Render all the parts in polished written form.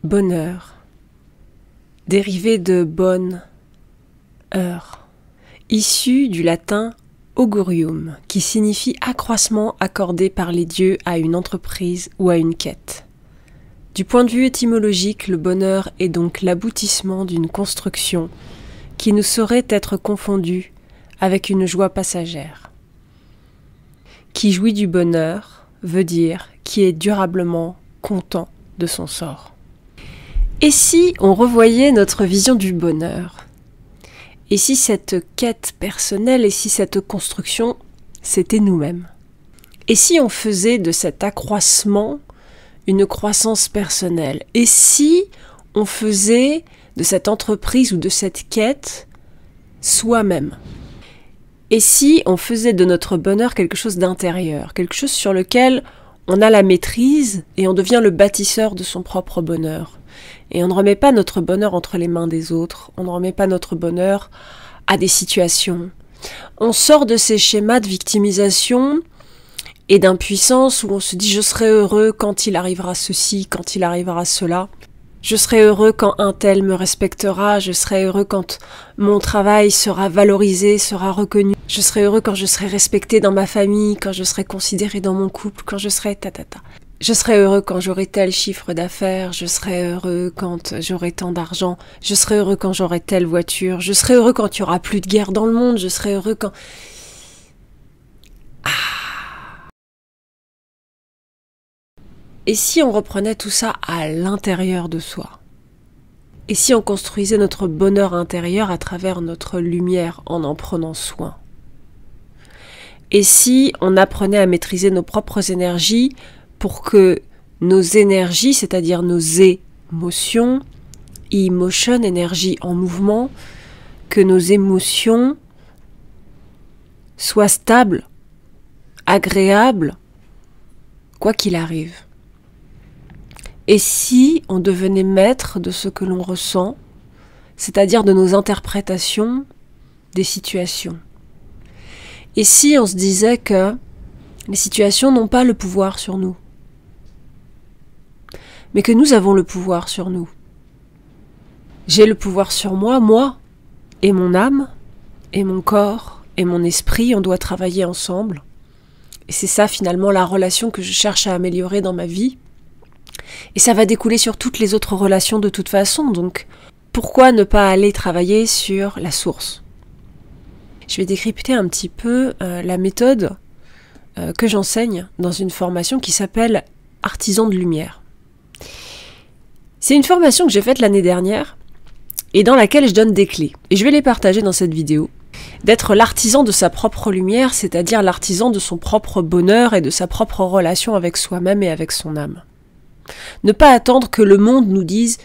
bonheur, dérivé de bonne heure, issu du latin augurium, qui signifie accroissement accordé par les dieux à une entreprise ou à une quête. Du point de vue étymologique, le bonheur est donc l'aboutissement d'une construction qui ne saurait être confondue avec une joie passagère. Qui jouit du bonheur veut dire qui est durablement content de son sort. Et si on revoyait notre vision du bonheur ? Et si cette quête personnelle, et si cette construction, c'était nous-mêmes ? Et si on faisait de cet accroissement une croissance personnelle ? Et si on faisait de cette entreprise ou de cette quête soi-même ? Et si on faisait de notre bonheur quelque chose d'intérieur, quelque chose sur lequel on a la maîtrise et on devient le bâtisseur de son propre bonheur ? Et on ne remet pas notre bonheur entre les mains des autres, on ne remet pas notre bonheur à des situations. On sort de ces schémas de victimisation et d'impuissance où on se dit « je serai heureux quand il arrivera ceci, quand il arrivera cela ». Je serai heureux quand un tel me respectera, je serai heureux quand mon travail sera valorisé, sera reconnu. Je serai heureux quand je serai respecté dans ma famille, quand je serai considéré dans mon couple, quand je serai ta-ta-ta. Je serai heureux quand j'aurai tel chiffre d'affaires, je serai heureux quand j'aurai tant d'argent, je serai heureux quand j'aurai telle voiture, je serai heureux quand il n'y aura plus de guerre dans le monde, je serai heureux quand... Et si on reprenait tout ça à l'intérieur de soi ? Et si on construisait notre bonheur intérieur à travers notre lumière en prenant soin ? Et si on apprenait à maîtriser nos propres énergies pour que nos énergies, c'est-à-dire nos émotions, emotion, énergie en mouvement, que nos émotions soient stables, agréables, quoi qu'il arrive. Et si on devenait maître de ce que l'on ressent, c'est-à-dire de nos interprétations des situations. Et si on se disait que les situations n'ont pas le pouvoir sur nous, mais que nous avons le pouvoir sur nous. J'ai le pouvoir sur moi et mon âme, et mon corps, et mon esprit, on doit travailler ensemble. Et c'est ça finalement la relation que je cherche à améliorer dans ma vie. Et ça va découler sur toutes les autres relations de toute façon, donc pourquoi ne pas aller travailler sur la source ? Je vais décrypter un petit peu la méthode que j'enseigne dans une formation qui s'appelle Artisan de lumière. C'est une formation que j'ai faite l'année dernière et dans laquelle je donne des clés. Et je vais les partager dans cette vidéo. D'être l'artisan de sa propre lumière, c'est-à-dire l'artisan de son propre bonheur et de sa propre relation avec soi-même et avec son âme. Ne pas attendre que le monde nous dise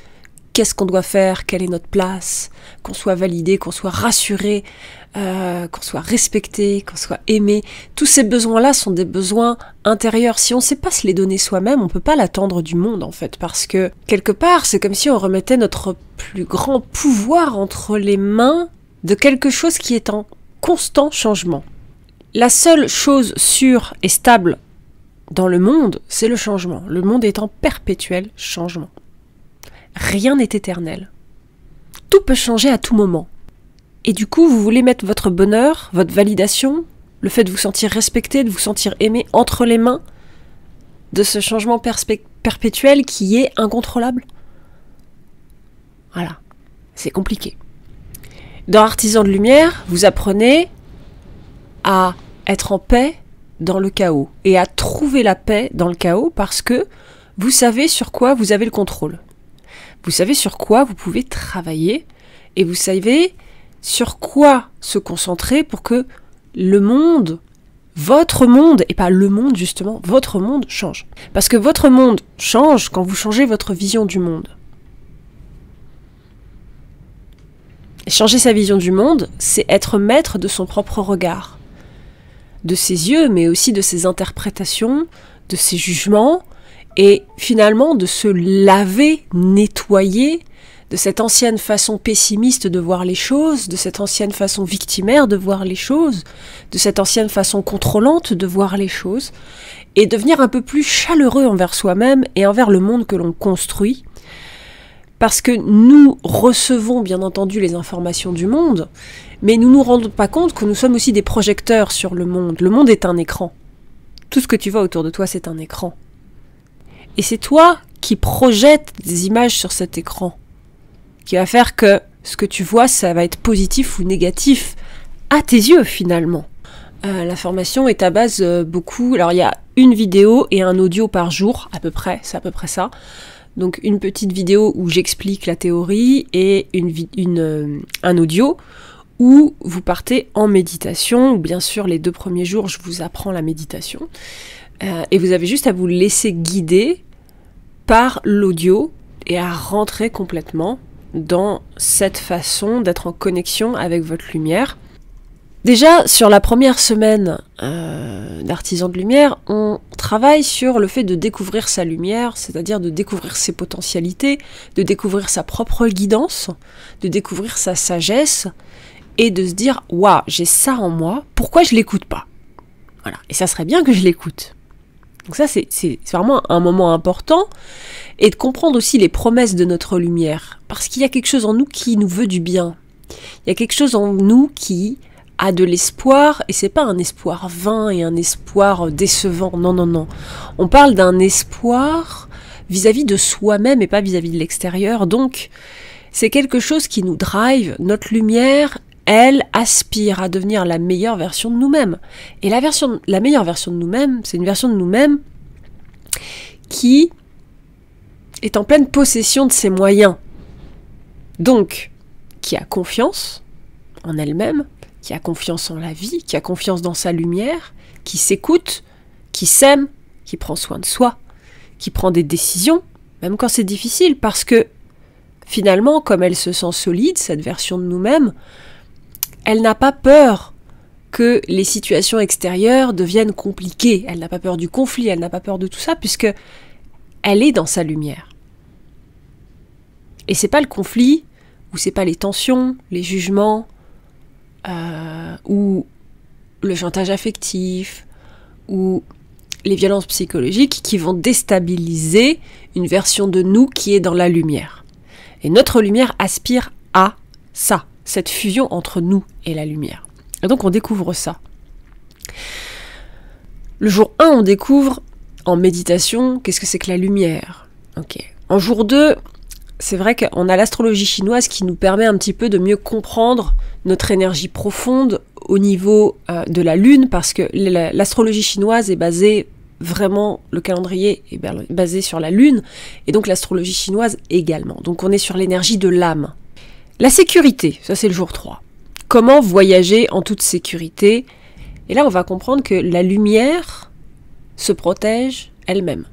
qu'est-ce qu'on doit faire, quelle est notre place, qu'on soit validé, qu'on soit rassuré, qu'on soit respecté, qu'on soit aimé. Tous ces besoins-là sont des besoins intérieurs. Si on ne sait pas se les donner soi-même, on ne peut pas l'attendre du monde en fait, parce que quelque part, c'est comme si on remettait notre plus grand pouvoir entre les mains de quelque chose qui est en constant changement. La seule chose sûre et stable dans le monde, c'est le changement. Le monde est en perpétuel changement. Rien n'est éternel. Tout peut changer à tout moment. Et du coup, vous voulez mettre votre bonheur, votre validation, le fait de vous sentir respecté, de vous sentir aimé entre les mains de ce changement perpétuel qui est incontrôlable. Voilà, c'est compliqué. Dans Artisan de lumière, vous apprenez à être en paix dans le chaos et à trouver la paix dans le chaos parce que vous savez sur quoi vous avez le contrôle. Vous savez sur quoi vous pouvez travailler et vous savez sur quoi se concentrer pour que le monde, votre monde, et pas le monde justement, votre monde change. Parce que votre monde change quand vous changez votre vision du monde. Et changer sa vision du monde, c'est être maître de son propre regard. De ses yeux, mais aussi de ses interprétations, de ses jugements, et finalement de se laver, nettoyer de cette ancienne façon pessimiste de voir les choses, de cette ancienne façon victimaire de voir les choses, de cette ancienne façon contrôlante de voir les choses, et devenir un peu plus chaleureux envers soi-même et envers le monde que l'on construit, parce que nous recevons bien entendu les informations du monde, mais nous ne nous rendons pas compte que nous sommes aussi des projecteurs sur le monde. Le monde est un écran. Tout ce que tu vois autour de toi, c'est un écran. Et c'est toi qui projettes des images sur cet écran, qui va faire que ce que tu vois, ça va être positif ou négatif à tes yeux finalement. L'information est à base beaucoup... Alors il y a une vidéo et un audio par jour, à peu près, c'est à peu près ça. Donc une petite vidéo où j'explique la théorie et un audio où vous partez en méditation, où bien sûr les 2 premiers jours je vous apprends la méditation, et vous avez juste à vous laisser guider par l'audio et à rentrer complètement dans cette façon d'être en connexion avec votre lumière. Déjà, sur la première semaine d'Artisan de Lumière, on travaille sur le fait de découvrir sa lumière, c'est-à-dire de découvrir ses potentialités, de découvrir sa propre guidance, de découvrir sa sagesse, et de se dire « Waouh, j'ai ça en moi, pourquoi je l'écoute pas ?» Voilà, et ça serait bien que je l'écoute. Donc ça, c'est vraiment un moment important, et de comprendre aussi les promesses de notre lumière, parce qu'il y a quelque chose en nous qui nous veut du bien. Il y a quelque chose en nous qui a de l'espoir, et c'est pas un espoir vain et un espoir décevant, non, non, non. On parle d'un espoir vis-à-vis de soi-même et pas vis-à-vis de l'extérieur, donc c'est quelque chose qui nous drive. Notre lumière, elle aspire à devenir la meilleure version de nous-mêmes. Et la meilleure version de nous-mêmes, c'est une version de nous-mêmes qui est en pleine possession de ses moyens. Donc, qui a confiance en elle-même, qui a confiance en la vie, qui a confiance dans sa lumière, qui s'écoute, qui s'aime, qui prend soin de soi, qui prend des décisions, même quand c'est difficile, parce que finalement, comme elle se sent solide, cette version de nous-mêmes, elle n'a pas peur que les situations extérieures deviennent compliquées, elle n'a pas peur du conflit, elle n'a pas peur de tout ça, puisque elle est dans sa lumière. Et c'est pas le conflit, ou c'est pas les tensions, les jugements, ou le chantage affectif, ou les violences psychologiques qui vont déstabiliser une version de nous qui est dans la lumière. Et notre lumière aspire à ça, cette fusion entre nous et la lumière. Et donc on découvre ça. Le jour 1, on découvre en méditation qu'est-ce que c'est que la lumière. Okay. En jour 2, c'est vrai qu'on a l'astrologie chinoise qui nous permet un petit peu de mieux comprendre notre énergie profonde au niveau de la lune, parce que l'astrologie chinoise est basée vraiment, le calendrier est basé sur la lune, et donc l'astrologie chinoise également. Donc on est sur l'énergie de l'âme. La sécurité, ça c'est le jour 3. Comment voyager en toute sécurité? Et là on va comprendre que la lumière se protège elle-même.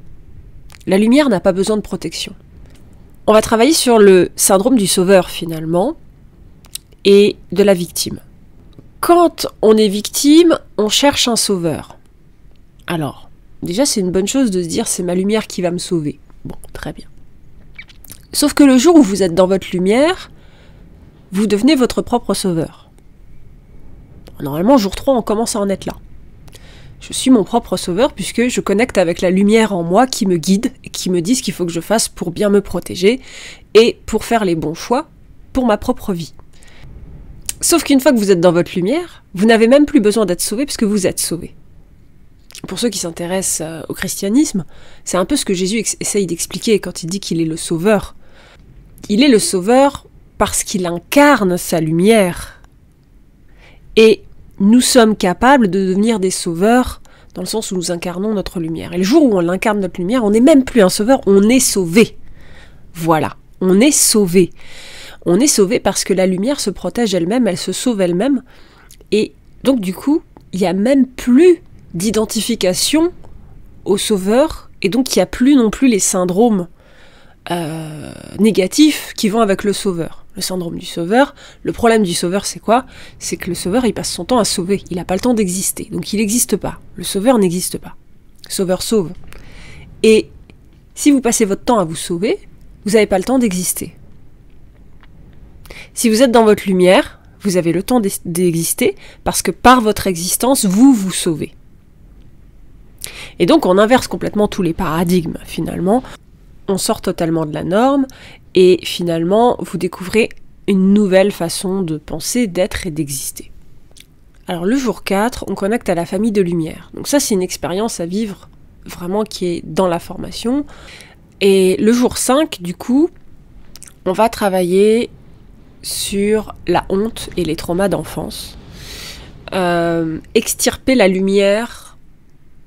La lumière n'a pas besoin de protection. On va travailler sur le syndrome du sauveur finalement, et de la victime. Quand on est victime, on cherche un sauveur. Alors, déjà c'est une bonne chose de se dire c'est ma lumière qui va me sauver. Bon, très bien. Sauf que le jour où vous êtes dans votre lumière, vous devenez votre propre sauveur. Normalement, jour 3, on commence à en être là. Je suis mon propre sauveur puisque je connecte avec la lumière en moi qui me guide et qui me dit ce qu'il faut que je fasse pour bien me protéger et pour faire les bons choix pour ma propre vie. Sauf qu'une fois que vous êtes dans votre lumière, vous n'avez même plus besoin d'être sauvé puisque vous êtes sauvé. Pour ceux qui s'intéressent au christianisme, c'est un peu ce que Jésus essaye d'expliquer quand il dit qu'il est le sauveur. Il est le sauveur parce qu'il incarne sa lumière. Et nous sommes capables de devenir des sauveurs dans le sens où nous incarnons notre lumière. Et le jour où on incarne notre lumière, on n'est même plus un sauveur, on est sauvé. Voilà, on est sauvé. On est sauvé parce que la lumière se protège elle-même, elle se sauve elle-même. Et donc du coup, il n'y a même plus d'identification au sauveur. Et donc il n'y a plus non plus les syndromes négatifs qui vont avec le sauveur. Le syndrome du sauveur, le problème du sauveur c'est quoi? C'est que le sauveur il passe son temps à sauver, il n'a pas le temps d'exister, donc il n'existe pas. Le sauveur n'existe pas. Le sauveur sauve. Et si vous passez votre temps à vous sauver, vous n'avez pas le temps d'exister. Si vous êtes dans votre lumière, vous avez le temps d'exister parce que par votre existence, vous vous sauvez. Et donc on inverse complètement tous les paradigmes finalement. on sort totalement de la norme et finalement vous découvrez une nouvelle façon de penser, d'être et d'exister. Alors le jour 4, on connecte à la famille de lumière. Donc ça c'est une expérience à vivre vraiment qui est dans la formation. Et le jour 5, du coup, on va travailler sur la honte et les traumas d'enfance. Extirper la lumière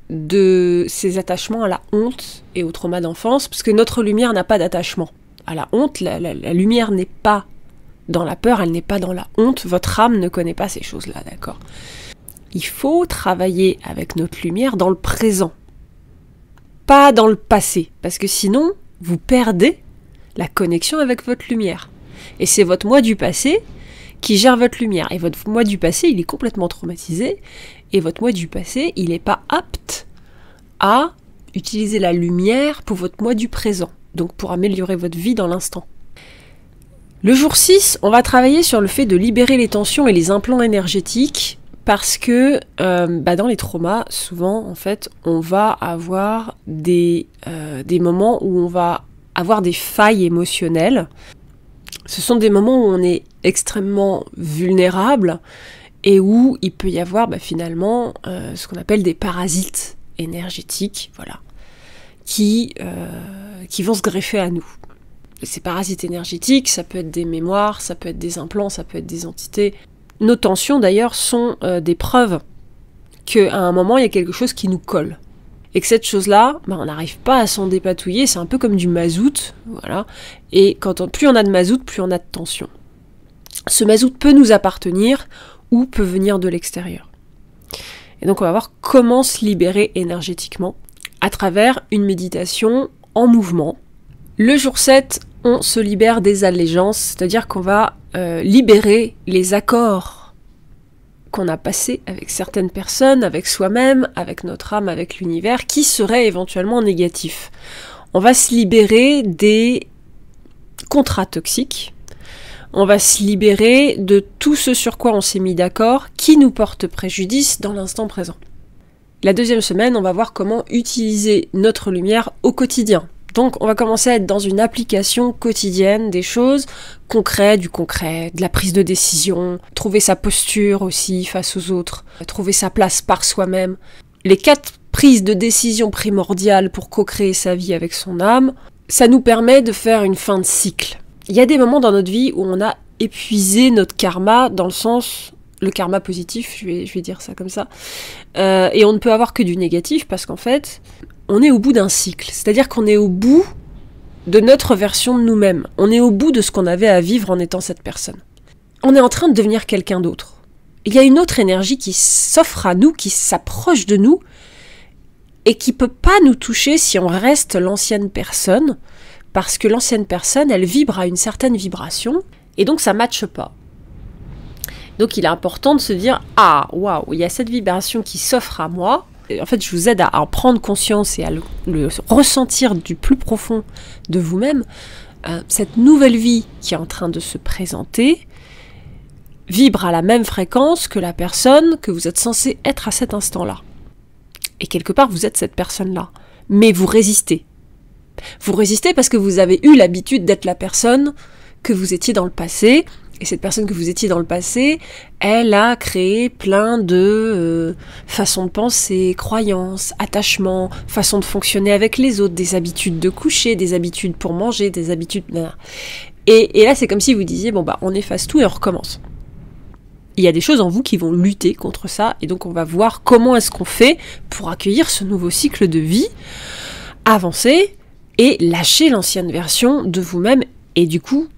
de ces attachements à la honte et au trauma d'enfance, parce que notre lumière n'a pas d'attachement à la honte. La lumière n'est pas dans la peur, elle n'est pas dans la honte. Votre âme ne connaît pas ces choses-là, d'accord ? Il faut travailler avec notre lumière dans le présent, pas dans le passé, parce que sinon, vous perdez la connexion avec votre lumière. Et c'est votre moi du passé qui gère votre lumière. Et votre moi du passé, il est complètement traumatisé. Et votre moi du passé, il n'est pas apte à utiliser la lumière pour votre moi du présent. Donc pour améliorer votre vie dans l'instant. Le jour 6, on va travailler sur le fait de libérer les tensions et les implants énergétiques. Parce que dans les traumas, souvent, en fait, on va avoir des moments où on va avoir des failles émotionnelles. Ce sont des moments où on est extrêmement vulnérable et où il peut y avoir finalement ce qu'on appelle des parasites énergétiques, voilà, qui vont se greffer à nous. Et ces parasites énergétiques, ça peut être des mémoires, ça peut être des implants, ça peut être des entités. Nos tensions d'ailleurs sont des preuves qu'à un moment il y a quelque chose qui nous colle. Et que cette chose-là, on n'arrive pas à s'en dépatouiller, c'est un peu comme du mazout, voilà. Et plus on a de mazout, plus on a de tension. Ce mazout peut nous appartenir ou peut venir de l'extérieur. Et donc on va voir comment se libérer énergétiquement à travers une méditation en mouvement. Le jour 7, on se libère des allégeances, c'est-à-dire qu'on va libérer les accords qu'on a passés avec certaines personnes, avec soi-même, avec notre âme, avec l'univers, qui seraient éventuellement négatifs. On va se libérer des contrats toxiques, on va se libérer de tout ce sur quoi on s'est mis d'accord, qui nous porte préjudice dans l'instant présent. La deuxième semaine, on va voir comment utiliser notre lumière au quotidien. Donc on va commencer à être dans une application quotidienne des choses concrètes, du concret, de la prise de décision, trouver sa posture aussi face aux autres, trouver sa place par soi-même. Les 4 prises de décision primordiales pour co-créer sa vie avec son âme, ça nous permet de faire une fin de cycle. Il y a des moments dans notre vie où on a épuisé notre karma, dans le sens, le karma positif, je vais dire ça comme ça, et on ne peut avoir que du négatif parce qu'en fait, on est au bout d'un cycle, c'est-à-dire qu'on est au bout de notre version de nous-mêmes. On est au bout de ce qu'on avait à vivre en étant cette personne. On est en train de devenir quelqu'un d'autre. Il y a une autre énergie qui s'offre à nous, qui s'approche de nous, et qui peut pas nous toucher si on reste l'ancienne personne, parce que l'ancienne personne, elle vibre à une certaine vibration, et donc ça matche pas. Donc il est important de se dire « Ah, waouh, il y a cette vibration qui s'offre à moi », en fait, je vous aide à en prendre conscience et à le ressentir du plus profond de vous-même. Cette nouvelle vie qui est en train de se présenter vibre à la même fréquence que la personne que vous êtes censé être à cet instant-là. Et quelque part, vous êtes cette personne-là. Mais vous résistez. Vous résistez parce que vous avez eu l'habitude d'être la personne que vous étiez dans le passé. Et cette personne que vous étiez dans le passé, elle a créé plein de façons de penser, croyances, attachements, façons de fonctionner avec les autres, des habitudes de coucher, des habitudes pour manger, des habitudes... Et là, c'est comme si vous disiez, on efface tout et on recommence. Il y a des choses en vous qui vont lutter contre ça, et donc on va voir comment est-ce qu'on fait pour accueillir ce nouveau cycle de vie, avancer et lâcher l'ancienne version de vous-même, et du coup,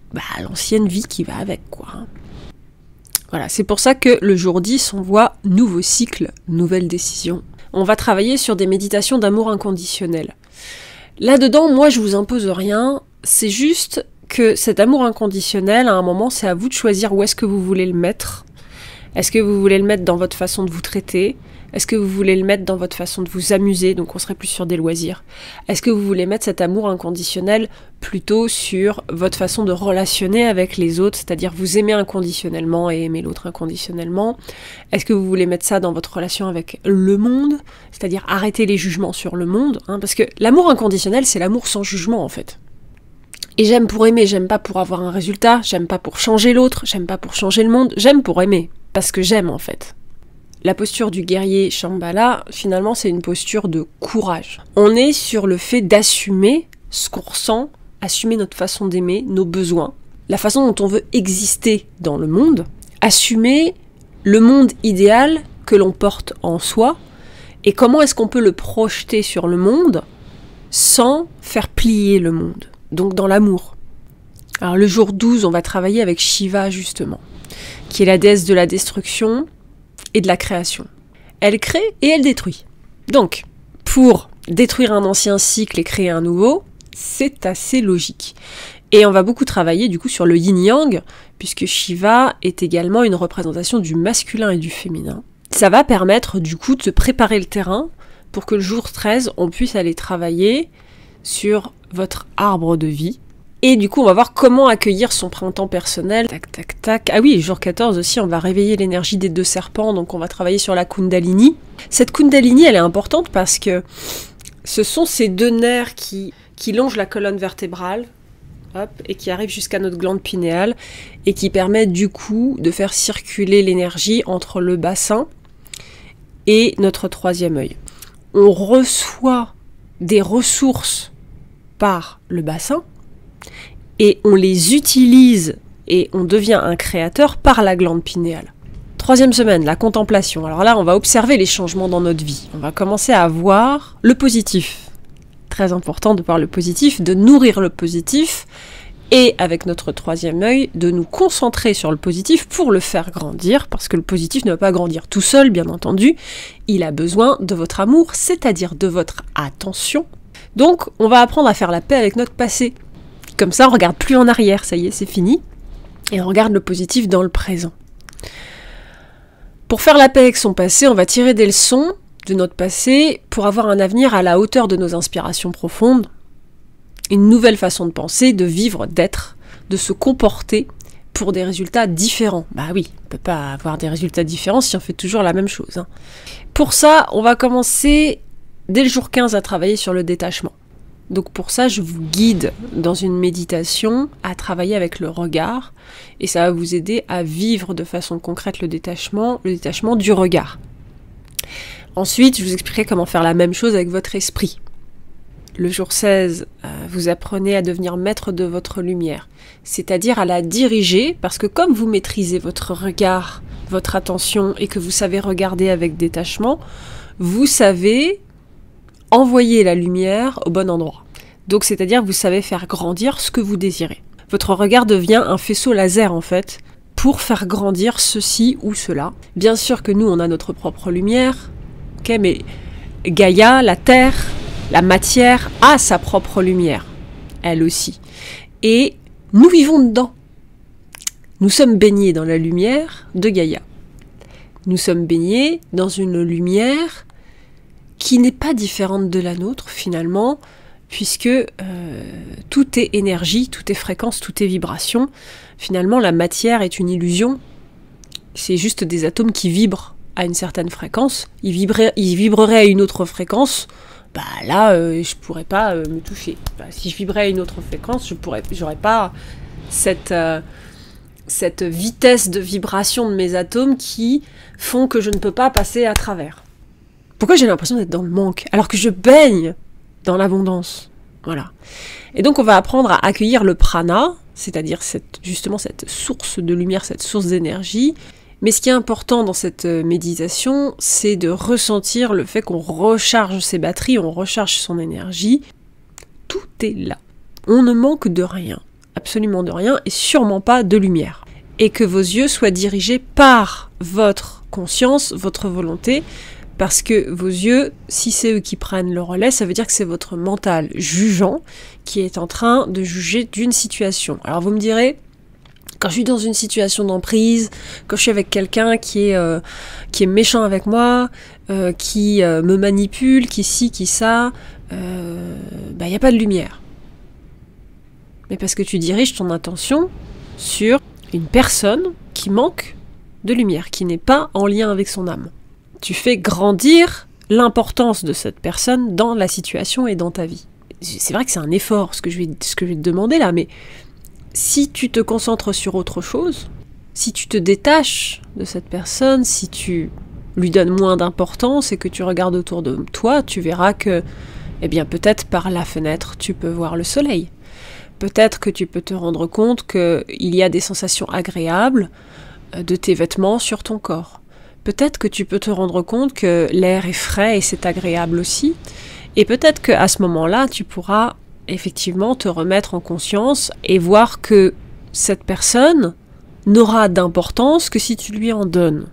l'ancienne vie qui va avec, quoi. Voilà, c'est pour ça que le jour 10, on voit nouveau cycle, nouvelle décision. On va travailler sur des méditations d'amour inconditionnel. Là-dedans, moi, je vous impose rien, c'est juste que cet amour inconditionnel, à un moment, c'est à vous de choisir où est-ce que vous voulez le mettre. Est-ce que vous voulez le mettre dans votre façon de vous traiter ? Est-ce que vous voulez le mettre dans votre façon de vous amuser, donc on serait plus sur des loisirs? Est-ce que vous voulez mettre cet amour inconditionnel plutôt sur votre façon de relationner avec les autres, c'est-à-dire vous aimer inconditionnellement et aimer l'autre inconditionnellement? Est-ce que vous voulez mettre ça dans votre relation avec le monde, c'est-à-dire arrêter les jugements sur le monde, hein, parce que l'amour inconditionnel, c'est l'amour sans jugement en fait. Et j'aime pour aimer, j'aime pas pour avoir un résultat, j'aime pas pour changer l'autre, j'aime pas pour changer le monde, j'aime pour aimer, parce que j'aime en fait. La posture du guerrier Shambhala, finalement, c'est une posture de courage. On est sur le fait d'assumer ce qu'on ressent, assumer notre façon d'aimer, nos besoins, la façon dont on veut exister dans le monde, assumer le monde idéal que l'on porte en soi, et comment est-ce qu'on peut le projeter sur le monde sans faire plier le monde, donc dans l'amour. Alors le jour 12, on va travailler avec Shiva justement, qui est la déesse de la destruction, et de la création. Elle crée et elle détruit. Donc, pour détruire un ancien cycle et créer un nouveau, c'est assez logique. Et on va beaucoup travailler du coup sur le yin-yang, puisque Shiva est également une représentation du masculin et du féminin. Ça va permettre du coup de se préparer le terrain pour que le jour 13, on puisse aller travailler sur votre arbre de vie. Et du coup, on va voir comment accueillir son printemps personnel. Tac, tac, tac. Ah oui, jour 14 aussi, on va réveiller l'énergie des 2 serpents, donc on va travailler sur la Kundalini. Cette Kundalini, elle est importante parce que ce sont ces 2 nerfs qui longent la colonne vertébrale, hop, et qui arrivent jusqu'à notre glande pinéale, et qui permettent du coup de faire circuler l'énergie entre le bassin et notre 3e œil. On reçoit des ressources par le bassin, et on les utilise et on devient un créateur par la glande pinéale. 3e semaine, la contemplation. Alors là, on va observer les changements dans notre vie. On va commencer à voir le positif. Très important de voir le positif, de nourrir le positif, et avec notre 3e œil, de nous concentrer sur le positif pour le faire grandir, parce que le positif ne va pas grandir tout seul, bien entendu. Il a besoin de votre amour, c'est-à-dire de votre attention. Donc, on va apprendre à faire la paix avec notre passé. Comme ça, on ne regarde plus en arrière, ça y est, c'est fini. Et on regarde le positif dans le présent. Pour faire la paix avec son passé, on va tirer des leçons de notre passé pour avoir un avenir à la hauteur de nos inspirations profondes. Une nouvelle façon de penser, de vivre, d'être, de se comporter pour des résultats différents. Bah oui, on ne peut pas avoir des résultats différents si on fait toujours la même chose, hein. Pour ça, on va commencer dès le jour 15 à travailler sur le détachement. Donc pour ça, je vous guide dans une méditation à travailler avec le regard et ça va vous aider à vivre de façon concrète le détachement du regard. Ensuite, je vous expliquerai comment faire la même chose avec votre esprit. Le jour 16, vous apprenez à devenir maître de votre lumière, c'est-à-dire à la diriger, parce que comme vous maîtrisez votre regard, votre attention et que vous savez regarder avec détachement, vous savez envoyer la lumière au bon endroit. Donc c'est-à-dire vous savez faire grandir ce que vous désirez. Votre regard devient un faisceau laser en fait, pour faire grandir ceci ou cela. Bien sûr que nous on a notre propre lumière, ok, mais Gaïa, la terre, la matière a sa propre lumière, elle aussi. Et nous vivons dedans. Nous sommes baignés dans la lumière de Gaïa. Nous sommes baignés dans une lumière qui n'est pas différente de la nôtre finalement, puisque tout est énergie, tout est fréquence, tout est vibration. Finalement, la matière est une illusion. C'est juste des atomes qui vibrent à une certaine fréquence. Ils vibreraient à une autre fréquence. Bah là, je pourrais pas me toucher. Bah, si je vibrais à une autre fréquence, j'aurais pas cette vitesse de vibration de mes atomes qui font que je ne peux pas passer à travers. Pourquoi j'ai l'impression d'être dans le manque alors que je baigne dans l'abondance? Voilà. Et donc on va apprendre à accueillir le prana, c'est-à-dire justement cette source de lumière, cette source d'énergie. Mais ce qui est important dans cette méditation, c'est de ressentir le fait qu'on recharge ses batteries, on recharge son énergie. Tout est là. On ne manque de rien, absolument de rien, et sûrement pas de lumière. Et que vos yeux soient dirigés par votre conscience, votre volonté, parce que vos yeux, si c'est eux qui prennent le relais, ça veut dire que c'est votre mental jugeant qui est en train de juger d'une situation. Alors vous me direz, Quand je suis dans une situation d'emprise, quand je suis avec quelqu'un qui est méchant avec moi, qui me manipule, qui ci, qui ça, y a pas de lumière. Mais parce que tu diriges ton attention sur une personne qui manque de lumière, qui n'est pas en lien avec son âme. Tu fais grandir l'importance de cette personne dans la situation et dans ta vie. C'est vrai que c'est un effort ce que je vais te demander là, mais si tu te concentres sur autre chose, si tu te détaches de cette personne, si tu lui donnes moins d'importance et que tu regardes autour de toi, tu verras que, peut-être par la fenêtre, tu peux voir le soleil. Peut-être que tu peux te rendre compte qu'il y a des sensations agréables de tes vêtements sur ton corps. Peut-être que tu peux te rendre compte que l'air est frais et c'est agréable aussi. Et peut-être qu'à ce moment-là, tu pourras effectivement te remettre en conscience et voir que cette personne n'aura d'importance que si tu lui en donnes.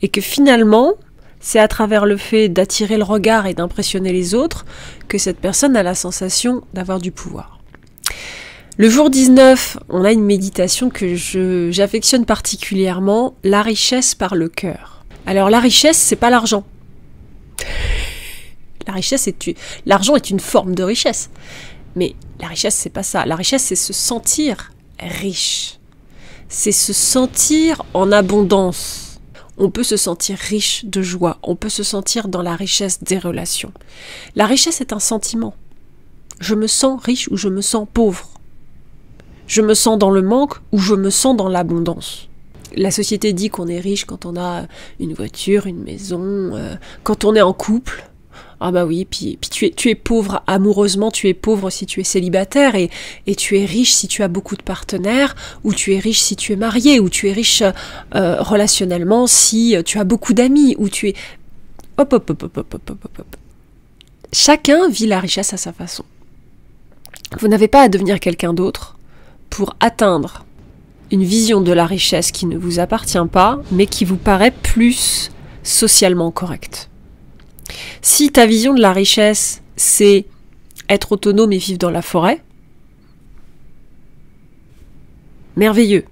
Et que finalement, c'est à travers le fait d'attirer le regard et d'impressionner les autres que cette personne a la sensation d'avoir du pouvoir. Le jour 19, on a une méditation que j'affectionne particulièrement, la richesse par le cœur. Alors la richesse, c'est pas l'argent. L'argent est une forme de richesse. Mais la richesse, c'est pas ça. La richesse, c'est se sentir riche. C'est se sentir en abondance. On peut se sentir riche de joie. On peut se sentir dans la richesse des relations. La richesse est un sentiment. Je me sens riche ou je me sens pauvre. Je me sens dans le manque ou je me sens dans l'abondance. La société dit qu'on est riche quand on a une voiture, une maison, quand on est en couple. Ah bah oui, puis tu es pauvre amoureusement, tu es pauvre si tu es célibataire et tu es riche si tu as beaucoup de partenaires, ou tu es riche si tu es marié, ou tu es riche relationnellement si tu as beaucoup d'amis, ou tu es... Hop. Chacun vit la richesse à sa façon. Vous n'avez pas à devenir quelqu'un d'autre pour atteindre une vision de la richesse qui ne vous appartient pas, mais qui vous paraît plus socialement correcte. Si ta vision de la richesse, c'est être autonome et vivre dans la forêt, merveilleux.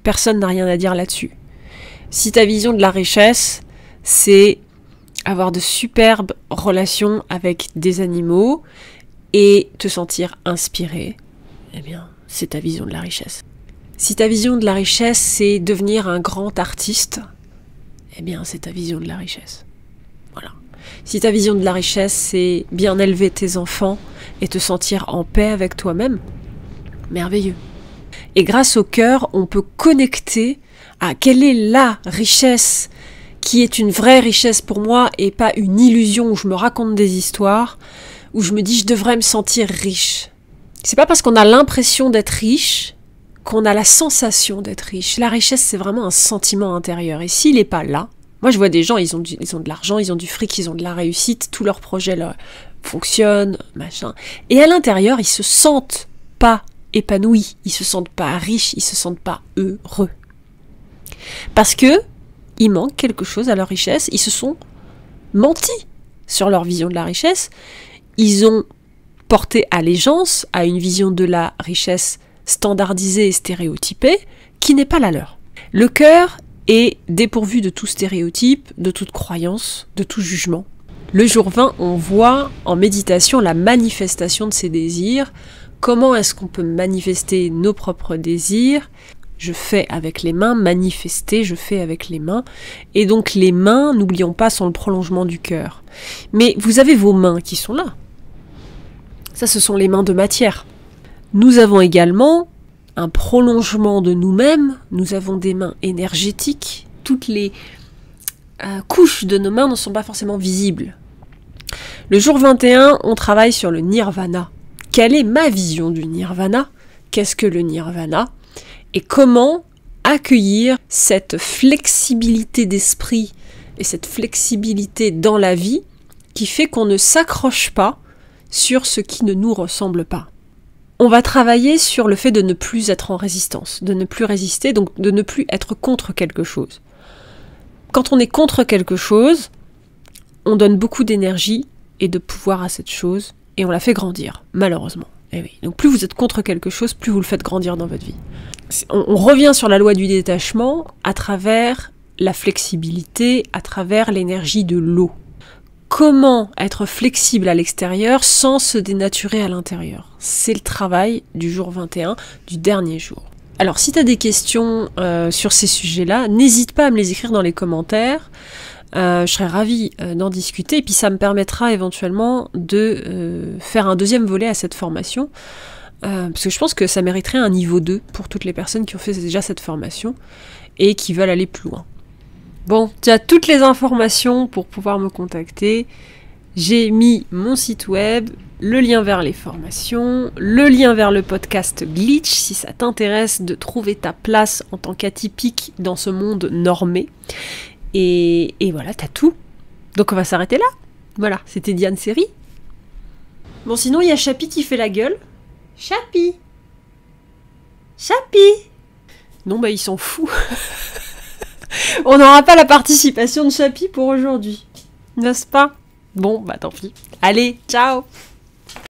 Personne n'a rien à dire là-dessus. Si ta vision de la richesse, c'est avoir de superbes relations avec des animaux et te sentir inspiré, c'est ta vision de la richesse. Si ta vision de la richesse, c'est devenir un grand artiste, c'est ta vision de la richesse. Voilà. Si ta vision de la richesse, c'est bien élever tes enfants et te sentir en paix avec toi-même, merveilleux. Et grâce au cœur, on peut connecter à quelle est la richesse qui est une vraie richesse pour moi et pas une illusion où je me raconte des histoires, où je me dis je devrais me sentir riche. C'est pas parce qu'on a l'impression d'être riche qu'on a la sensation d'être riche. La richesse, c'est vraiment un sentiment intérieur. Et s'il n'est pas là, moi je vois des gens, ils ont de l'argent, ils ont du fric, ils ont de la réussite, tous leurs projets fonctionnent, machin. Et à l'intérieur, ils se sentent pas épanouis, ils se sentent pas riches, ils se sentent pas heureux. Parce que il manque quelque chose à leur richesse, ils se sont menti sur leur vision de la richesse, ils ont porté allégeance à une vision de la richesse standardisée et stéréotypée qui n'est pas la leur. Le cœur est dépourvu de tout stéréotype, de toute croyance, de tout jugement. Le jour 20, on voit en méditation la manifestation de ces désirs. Comment est-ce qu'on peut manifester nos propres désirs ? Je fais avec les mains, manifester, je fais avec les mains. Et donc les mains, n'oublions pas, sont le prolongement du cœur. Mais vous avez vos mains qui sont là. Ça, ce sont les mains de matière. Nous avons également un prolongement de nous-mêmes. Nous avons des mains énergétiques. Toutes les couches de nos mains ne sont pas forcément visibles. Le jour 21, on travaille sur le nirvana. Quelle est ma vision du nirvana ? Qu'est-ce que le nirvana ? Et comment accueillir cette flexibilité d'esprit et cette flexibilité dans la vie qui fait qu'on ne s'accroche pas sur ce qui ne nous ressemble pas. On va travailler sur le fait de ne plus être en résistance, de ne plus résister, donc de ne plus être contre quelque chose. Quand on est contre quelque chose, on donne beaucoup d'énergie et de pouvoir à cette chose et on la fait grandir, malheureusement. Et oui. Donc plus vous êtes contre quelque chose, plus vous le faites grandir dans votre vie. on revient sur la loi du détachement à travers la flexibilité, à travers l'énergie de l'eau. Comment être flexible à l'extérieur sans se dénaturer à l'intérieur? C'est le travail du jour 21, du dernier jour. Alors si tu as des questions sur ces sujets-là, n'hésite pas à me les écrire dans les commentaires. Je serais ravie d'en discuter et puis ça me permettra éventuellement de faire un deuxième volet à cette formation parce que je pense que ça mériterait un niveau 2 pour toutes les personnes qui ont fait déjà cette formation et qui veulent aller plus loin. Bon, tu as toutes les informations pour pouvoir me contacter. J'ai mis mon site web, le lien vers les formations, le lien vers le podcast Glitch si ça t'intéresse de trouver ta place en tant qu'atypique dans ce monde normé. Et voilà, t'as tout. Donc on va s'arrêter là. Voilà, c'était Diane Série. Bon, sinon il y a Chapi qui fait la gueule. Chapi. Non, bah il s'en fout. On n'aura pas la participation de Chapi pour aujourd'hui. N'est-ce pas? Bon, bah tant pis. Allez, ciao!